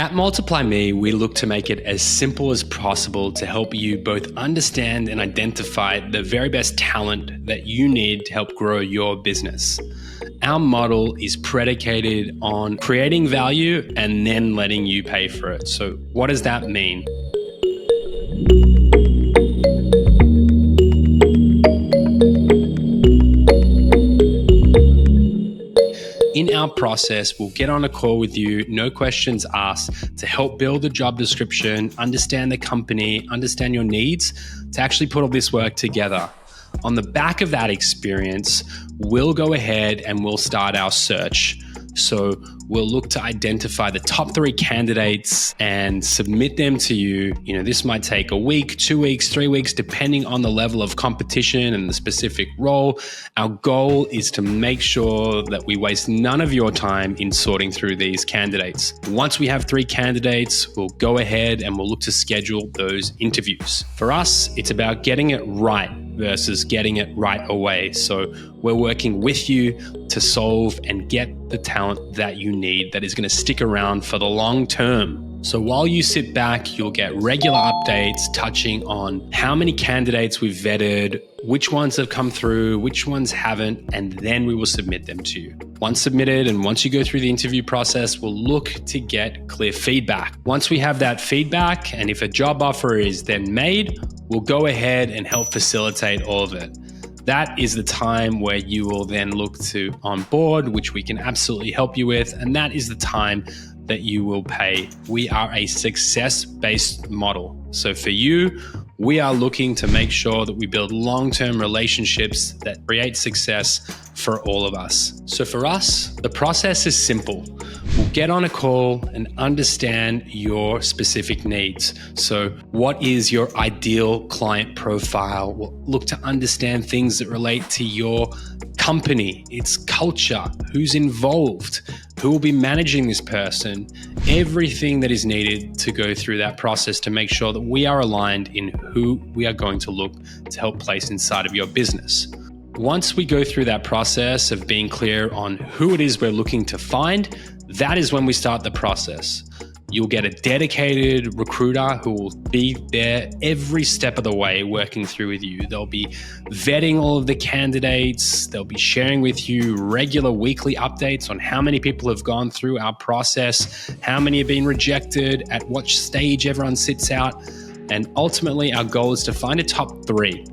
At MultiplyMii, we look to make it as simple as possible to help you both understand and identify the very best talent that you need to help grow your business. Our model is predicated on creating value and then letting you pay for it. So what does that mean? In our process, we'll get on a call with you, no questions asked, to help build a job description, understand the company, understand your needs, to actually put all this work together. On the back of that experience, we'll go ahead and we'll start our search. So we'll look to identify the top 3 candidates and submit them to you. This might take a week, 2 weeks, 3 weeks, depending on the level of competition and the specific role. Our goal is to make sure that we waste none of your time in sorting through these candidates. Once we have 3 candidates, we'll go ahead and we'll look to schedule those interviews. For us, it's about getting it right versus getting it right away. So we're working with you to solve and get the talent that you need that is going to stick around for the long term. So while you sit back, you'll get regular updates touching on how many candidates we've vetted, which ones have come through, which ones haven't, and then we will submit them to you. Once submitted and once you go through the interview process, we'll look to get clear feedback. Once we have that feedback, and if a job offer is then made, we'll go ahead and help facilitate all of it. That is the time where you will then look to onboard, which we can absolutely help you with, and that is the time that you will pay. We are a success-based model. So for you, we are looking to make sure that we build long-term relationships that create success for all of us. So for us, the process is simple. We'll get on a call and understand your specific needs. So what is your ideal client profile? We'll look to understand things that relate to your company, its culture, who's involved, who will be managing this person, everything that is needed to go through that process to make sure that we are aligned in who we are going to look to help place inside of your business. Once we go through that process of being clear on who it is we're looking to find, that is when we start the process. You'll get a dedicated recruiter who will be there every step of the way working through with you. They'll be vetting all of the candidates. They'll be sharing with you regular weekly updates on how many people have gone through our process, how many have been rejected, at what stage everyone sits out. And ultimately, our goal is to find a top 3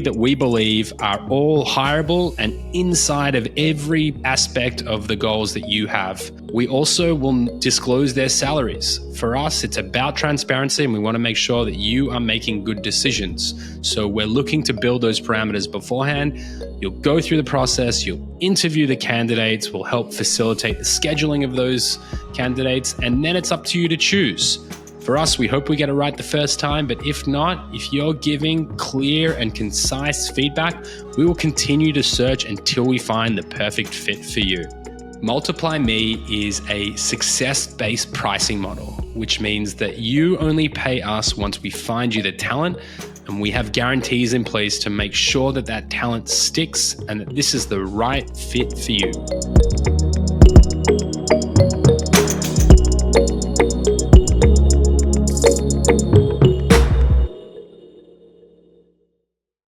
that we believe are all hireable and inside of every aspect of the goals that you have. We also will disclose their salaries. For us, it's about transparency, and we want to make sure that you are making good decisions. So we're looking to build those parameters beforehand. You'll go through the process, you'll interview the candidates, we'll help facilitate the scheduling of those candidates, and then it's up to you to choose. For us, we hope we get it right the first time, but if not, if you're giving clear and concise feedback, we will continue to search until we find the perfect fit for you. MultiplyMii is a success-based pricing model, which means that you only pay us once we find you the talent, and we have guarantees in place to make sure that that talent sticks and that this is the right fit for you.